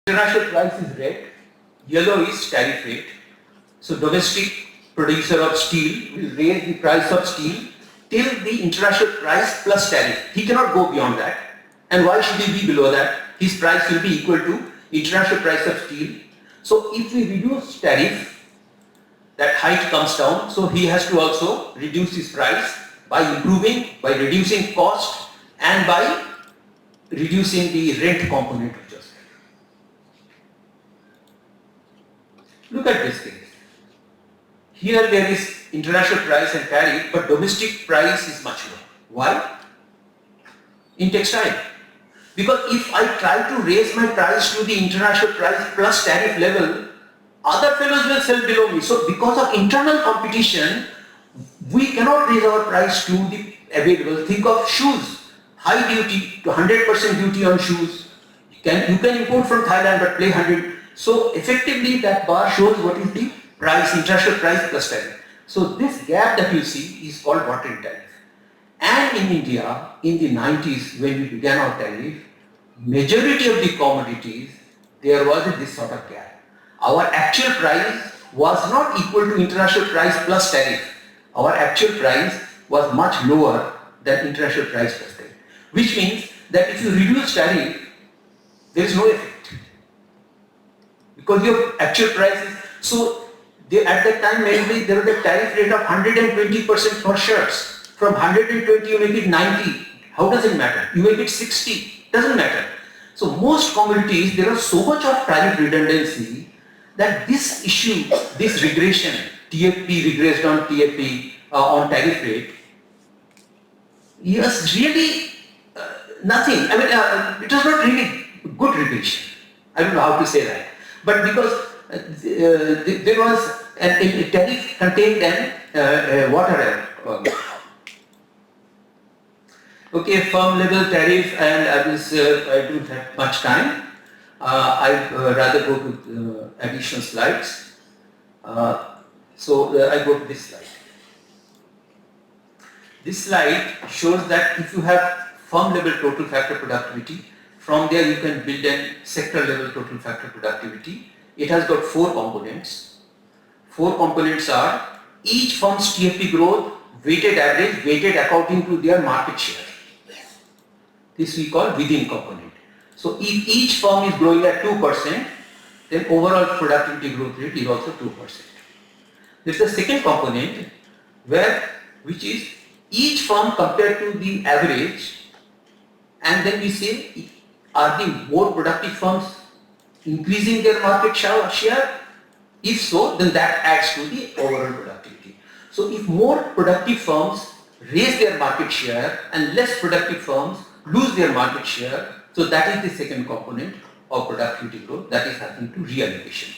International price is red, yellow is tariff rate. So domestic producer of steel will raise the price of steel till the international price plus tariff. He cannot go beyond that. And why should he be below that? His price will be equal to international price of steel. So if we reduce tariff, that height comes down, so he has to also reduce his price by improving, by reducing cost and by reducing the rent component of just. Look at this case. Here there is international price and tariff, but domestic price is much lower. Why? In textile. Because if I try to raise my price to the international price plus tariff level, other fellows will sell below me. So because of internal competition, we cannot raise our price to the available. Think of shoes. High duty, to 100% duty on shoes. You can import from Thailand but pay 100. So effectively that bar shows what is the price, international price plus tariff. So this gap that you see is called water tariff. And in India, in the 90s when we began our tariff, majority of the commodities, there was this sort of gap. Our actual price was not equal to international price plus tariff. Our actual price was much lower than international price plus tariff. Which means that if you reduce tariff, there is no effect. Because your actual price is, so at that time mainly there was a tariff rate of 120% for shirts. From 120 you make it 90. How does it matter? You make it 60. Doesn't matter. So most commodities, there is so much of tariff redundancy that this issue, this regression, TFP regressed on TFP on tariff rate, is really nothing. I mean, it was not really good regression. I don't know how to say that. But because there was a tariff contained an water. Okay, firm level tariff, and I don't have much time. I'd rather go to additional slides. So I go to this slide. This slide shows that if you have firm level total factor productivity, from there you can build a sector level total factor productivity. It has got 4 components. 4 components are each firm's TFP growth, weighted average, weighted according to their market share. This we call within component. So if each firm is growing at 2%, then overall productivity growth rate is also 2%. There is a second component which is each firm compared to the average, and then we say, are the more productive firms increasing their market share? If so, then that adds to the overall productivity. So if more productive firms raise their market share and less productive firms lose their market share, so that is the second component of productivity growth, that is happening to reallocation.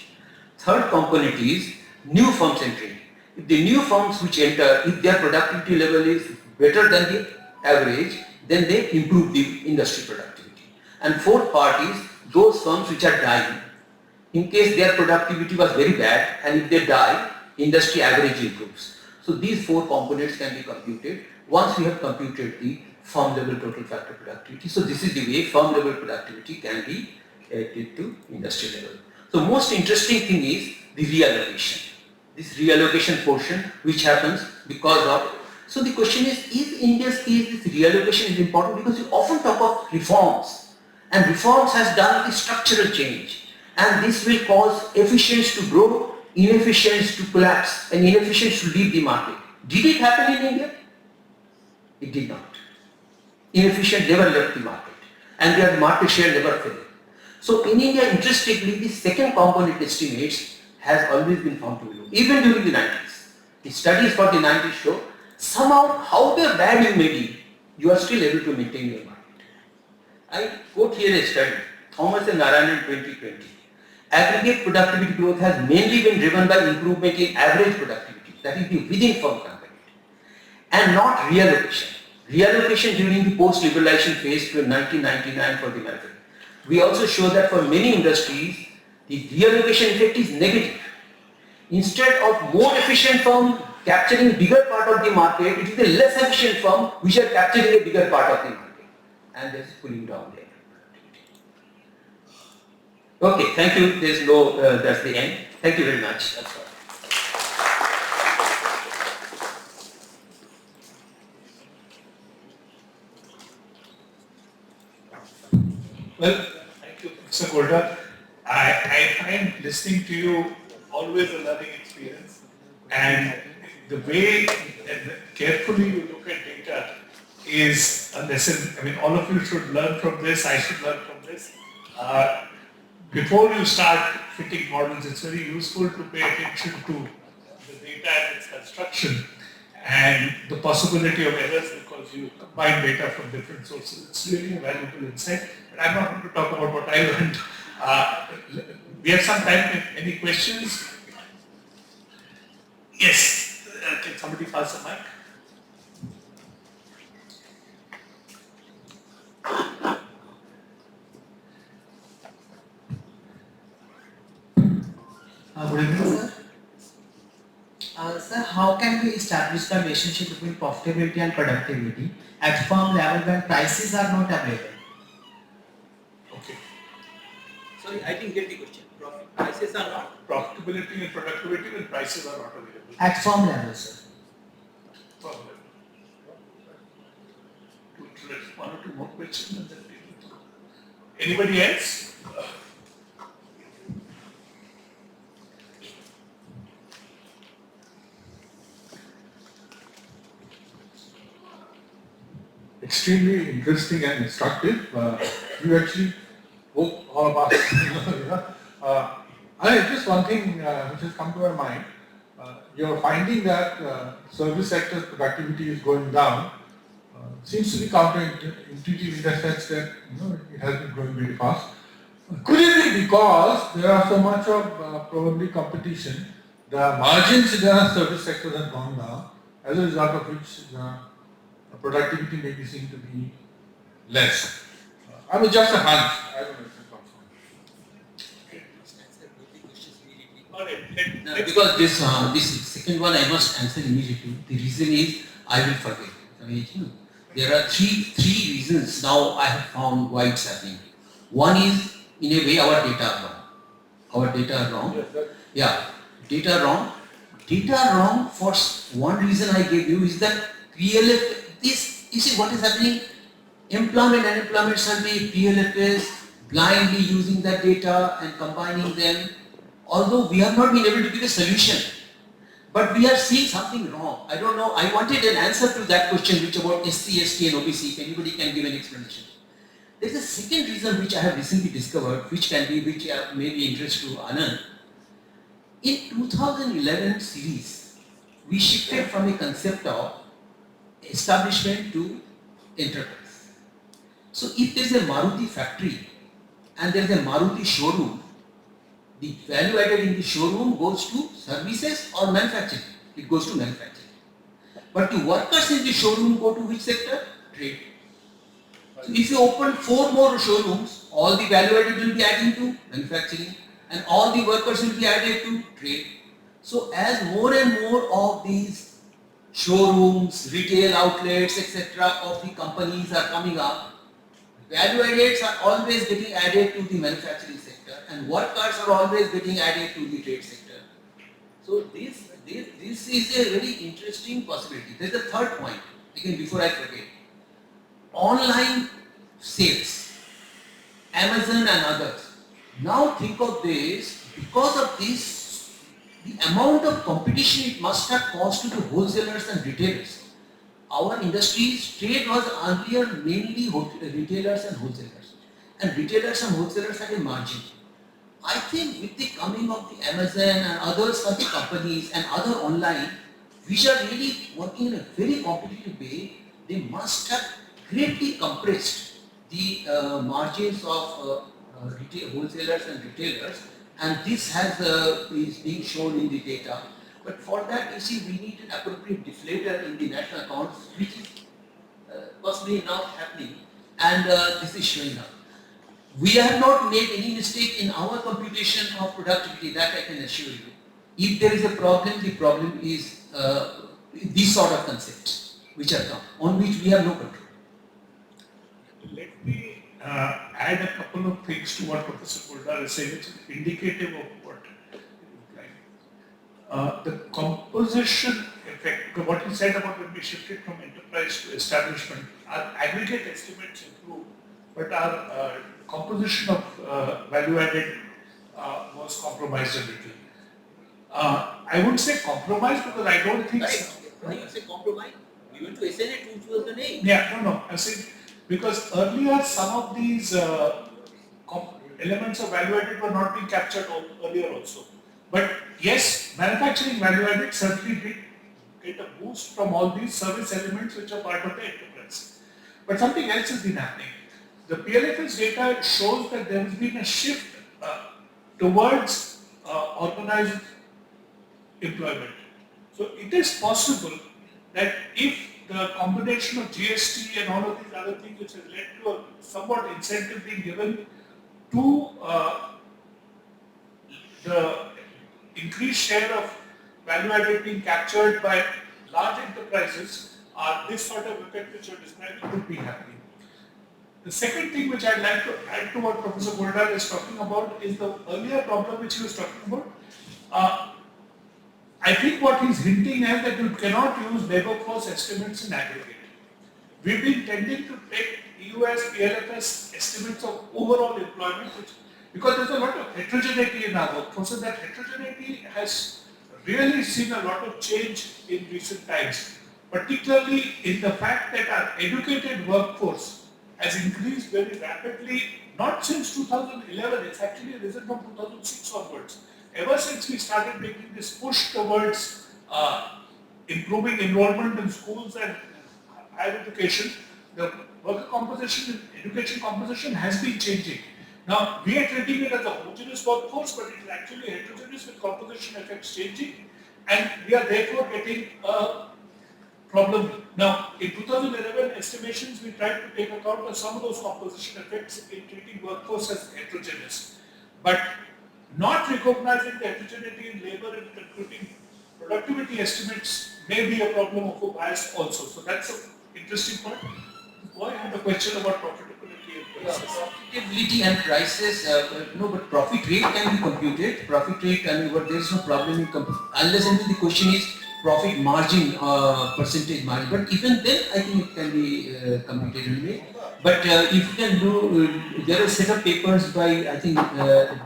Third component is new firms entering. If the new firms which enter, if their productivity level is better than the average, then they improve the industry productivity. And fourth part is those firms which are dying. In case their productivity was very bad, and if they die, industry average improves. So these 4 components can be computed once we have computed the firm level total factor productivity. So this is the way firm level productivity can be added to industry level. So most interesting thing is the reallocation. This reallocation portion which happens because of, so the question is India's case this reallocation is important? Because you often talk of reforms, and reforms has done the structural change, and this will cause efficiency to grow, inefficiency to collapse, and inefficiency to leave the market. Did it happen in India? It did not. Inefficient never left the market, and their market share never fell. So in India, interestingly, the second component estimates has always been found to be low, even during the 90s. The studies for the 90s show somehow, however bad you may be, you are still able to maintain your market. I quote here a study, Thomas and Narayanan 2020. Aggregate productivity growth has mainly been driven by improvement in average productivity, that is the within firm component, and not reallocation. Reallocation during the post-liberalization phase to 1999 for the market. We also show that for many industries, the reallocation effect is negative. Instead of more efficient firm capturing bigger part of the market, it is the less efficient firm which are capturing a bigger part of the market, and this is pulling down their productivity. Okay, thank you. There's no, that's the end. Thank you very much. That's all. Well, thank you, Mr. Goldar. I find listening to you always a learning experience, and the way carefully you look at data is a lesson. I mean, all of you should learn from this. I should learn from this. Before you start fitting models, it's very useful to pay attention to the data and its construction and the possibility of errors because you combine data from different sources. It's really a valuable insight. But I'm not going to talk about what I learned. We have some time. Any questions? Yes. Can somebody pass the mic? Good evening, sir. Sir, how can we establish the relationship between profitability and productivity at firm level when prices are not available? Okay. Sorry, I didn't get the question. Prices are not? Profitability and productivity when prices are not available. At firm level, sir. Firm level. One or two more questions and then we will. Anybody else? Extremely interesting and instructive. You actually woke all of us. Just one thing which has come to my mind. You're finding that service sector's productivity is going down. Seems to be counterintuitive in the sense that it has been growing very fast. Could it be because there are so much of probably competition? The margins in the service sector have gone down, as a result of which productivity may be seen to be less. I mean, just a hunch. I don't know if it's confirmed. Because this second one I must answer immediately. The reason is I will forget. There are three reasons now I have found why it's happening. One is, in a way, our data are wrong. Our data are wrong. Yeah, data wrong. Data wrong for one reason I gave you is that this, you see what is happening? Employment and unemployment survey, PLFS, blindly using that data and combining them. Although we have not been able to give a solution, but we are seeing something wrong. I don't know. I wanted an answer to that question, which about SC, ST and OBC. If anybody can give an explanation. There is a second reason which I have recently discovered, which may be interest to Anant. In 2011 series, we shifted from a concept of establishment to enterprise. So if there is a Maruti factory and there is a Maruti showroom, the value added in the showroom goes to services or manufacturing. It goes to manufacturing. But the workers in the showroom go to which sector? Trade. So if you open 4 more showrooms, all the value added will be added to manufacturing and all the workers will be added to trade. So as more and more of these showrooms, retail outlets, etc. of the companies are coming up, value addeds are always getting added to the manufacturing sector and workers are always getting added to the trade sector. So this is a very interesting possibility. There is a third point, again before I forget. Online sales, Amazon and others. Now think of this, because of this, the amount of competition it must have caused to the wholesalers and retailers. Our industry's trade was earlier mainly retailers and wholesalers. And retailers and wholesalers had a margin. I think with the coming of the Amazon and other such companies and other online, which are really working in a very competitive way, they must have greatly compressed the margins of retail, wholesalers and retailers, and this is being shown in the data. But for that, you see, we need an appropriate deflator in the national accounts, which is possibly not happening, and this is showing up. We have not made any mistake in our computation of productivity, that I can assure you. If there is a problem is these sort of concepts which are come, on which we have no control. Let me add a couple of things to what Professor Goldar is saying, which is indicative of what it looks like. The composition effect, what you said about when we shifted from enterprise to establishment, our aggregate estimates improve, but our composition of value added was compromised a little. I would say compromise because I don't think so. Why you say compromise? We went to SNA, which was the name. Yeah, no. I think because earlier some of these elements of value added were not being captured earlier also. But yes, manufacturing value added certainly did get a boost from all these service elements which are part of the enterprise. But something else has been happening. The PLFS data shows that there has been a shift towards organized employment. So it is possible that if the combination of GST and all of these other things which has led to a somewhat incentive being given to the increased share of value added being captured by large enterprises, this sort of effect which you are describing could be happening. The second thing which I'd like to add to what Professor Goldar is talking about is the earlier problem which he was talking about. I think what he's hinting at that you cannot use labor force estimates in aggregate. We've been tending to take EUS, PLFS estimates of overall employment, because there's a lot of heterogeneity in our workforce, and that heterogeneity has really seen a lot of change in recent times, particularly in the fact that our educated workforce has increased very rapidly, not since 2011, it's actually risen from 2006 onwards. Ever since we started making this push towards improving enrollment in schools and higher education, the worker composition and education composition has been changing. Now, we are treating it as a homogeneous workforce, but it is actually heterogeneous with composition effects changing, and we are therefore getting a problem. Now, in 2011 estimations, we tried to take account of some of those composition effects in treating workforce as heterogeneous. But not recognizing the heterogeneity in labor and concluding productivity estimates may be a problem of a bias also. So that's an interesting point. Boy, I had a question about profitability and prices. Profitability and prices, no, but profit rate can be computed. Profit rate, but there is no problem in unless and the question is profit margin, percentage margin. But even then, I think it can be computed anyway. But if you can do, there are a set of papers by, I think,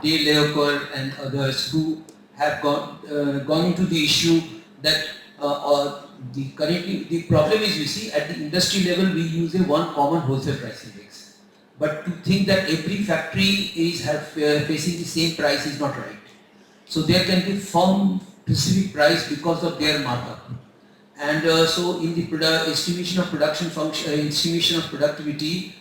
Day Leoker and others who have gone into the issue that the problem is, you see, at the industry level, we use one common wholesale price index. But to think that every factory is facing the same price is not right. So there can be firm specific price because of their markup. And so in the estimation of production function, estimation of productivity,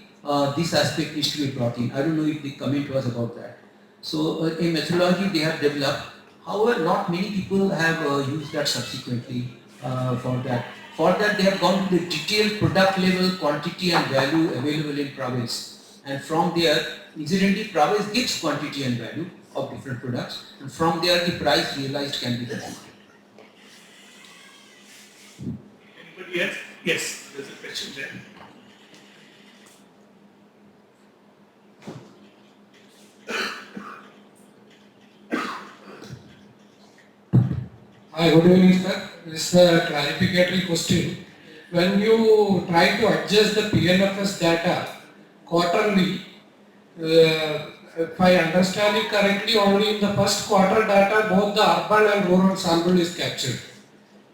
this aspect needs to be brought in. I don't know if the comment was about that. So a methodology they have developed. However, not many people have used that subsequently for that. For that, they have gone to the detailed product level, quantity and value available in province. And from there, incidentally, province gives quantity and value of different products. And from there, the price realized can be determined. Anybody else? Yes, there's a question there. Hi, good evening, sir. This is a clarificatory question. When you try to adjust the PLFS data quarterly, if I understand it correctly, only in the first quarter data, both the urban and rural sample is captured.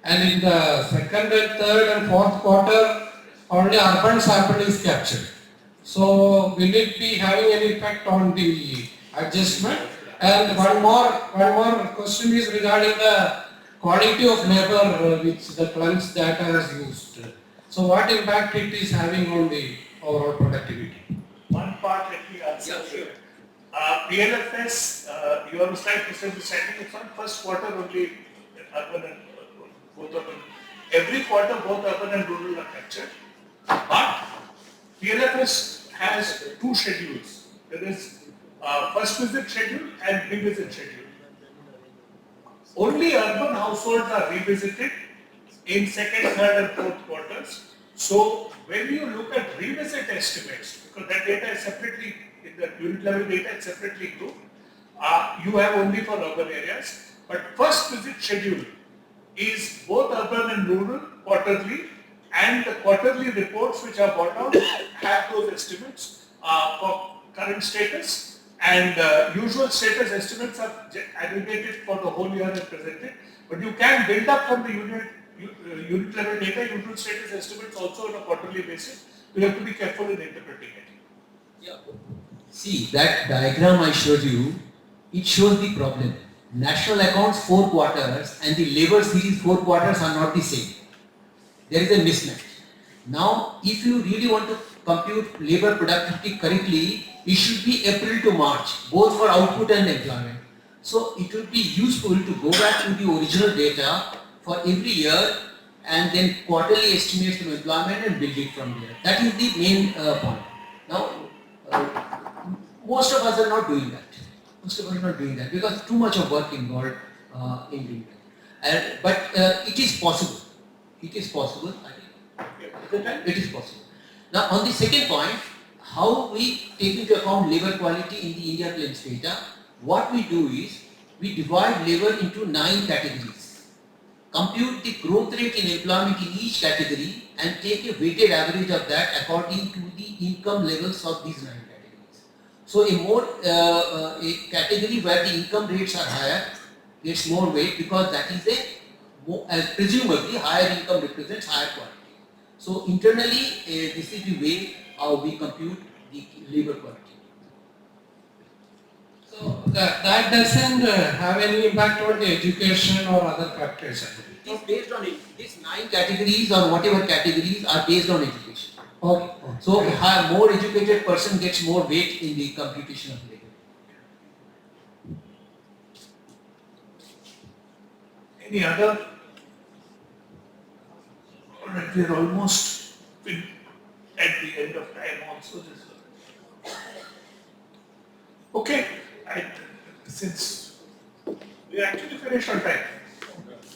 And in the second and third and fourth quarter, only urban sample is captured. So will it be having any effect on the adjustment? And one more question is regarding the quality of labor which the plants data has used. So what impact it is having on the overall productivity? One part let me answer. Yeah, sure. PLFS, you are right, Mr. Deciding it's on first quarter only urban and both urban. Every quarter both urban and rural are captured. But PLFS has two schedules. There is first visit schedule and revisit schedule. Only urban households are revisited in second, third and fourth quarters. So when you look at revisit estimates, because that data is separately in the unit level data it's separately grouped. You have only for urban areas, but first visit schedule is both urban and rural quarterly, and the quarterly reports which are brought out have those estimates for current status, and usual status estimates are aggregated for the whole year and presented, but you can build up from the unit level data usual status estimates also on a quarterly basis. You have to be careful in interpreting it. Yeah. See, that diagram I showed you, it shows the problem. National accounts 4 quarters and the labor series 4 quarters are not the same. There is a mismatch. Now, if you really want to compute labor productivity correctly, it should be April to March, both for output and employment. So, it would be useful to go back to the original data for every year and then quarterly estimates of employment and build it from there. That is the main point. Now, most of us are not doing that. Most of us are not doing that because too much of work involved in doing that. But it is possible. It is possible. I think it is possible. Now, on the second point, how we take into account labor quality in the India claims data, what we do is we divide labor into 9 categories. Compute the growth rate in employment in each category and take a weighted average of that according to the income levels of these 9 categories. So a category where the income rates are higher gets more weight because that is presumably higher income represents higher quality. So internally this is the way how we compute the labor quality. So that doesn't have any impact on the education or other factors. It is based on it. These 9 categories or whatever categories are based on education. Okay. So a more educated person gets more weight in the computation of labor. Any other? Alright, we are almost at the end of time also. Okay, since we actually finished on time.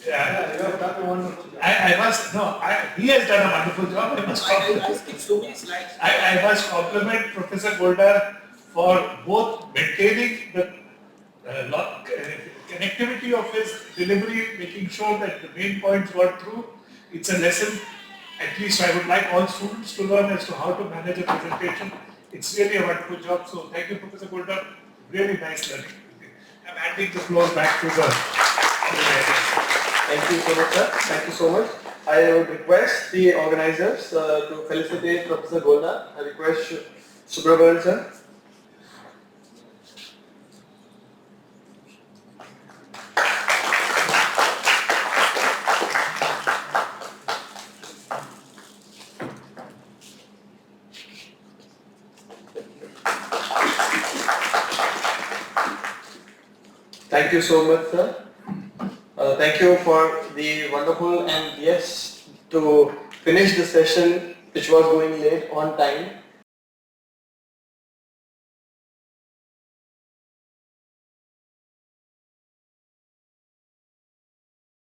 Yeah, you have done a wonderful job. He has done a wonderful job. I must so many slides. I must compliment Professor Goldar for both maintaining the connectivity of his delivery, making sure that the main points got through. It's a lesson, at least I would like all students to learn as to how to manage a presentation. It's really a wonderful job. So thank you, Professor Goldar. Really nice learning. I'm handing the floor back to the Thank you so much, sir. Thank you so much. I would request the organizers to felicitate Professor Goldar. I request Subrabharan sir. Thank you so much, sir. Thank you for the wonderful and yes, to finish the session which was going late on time.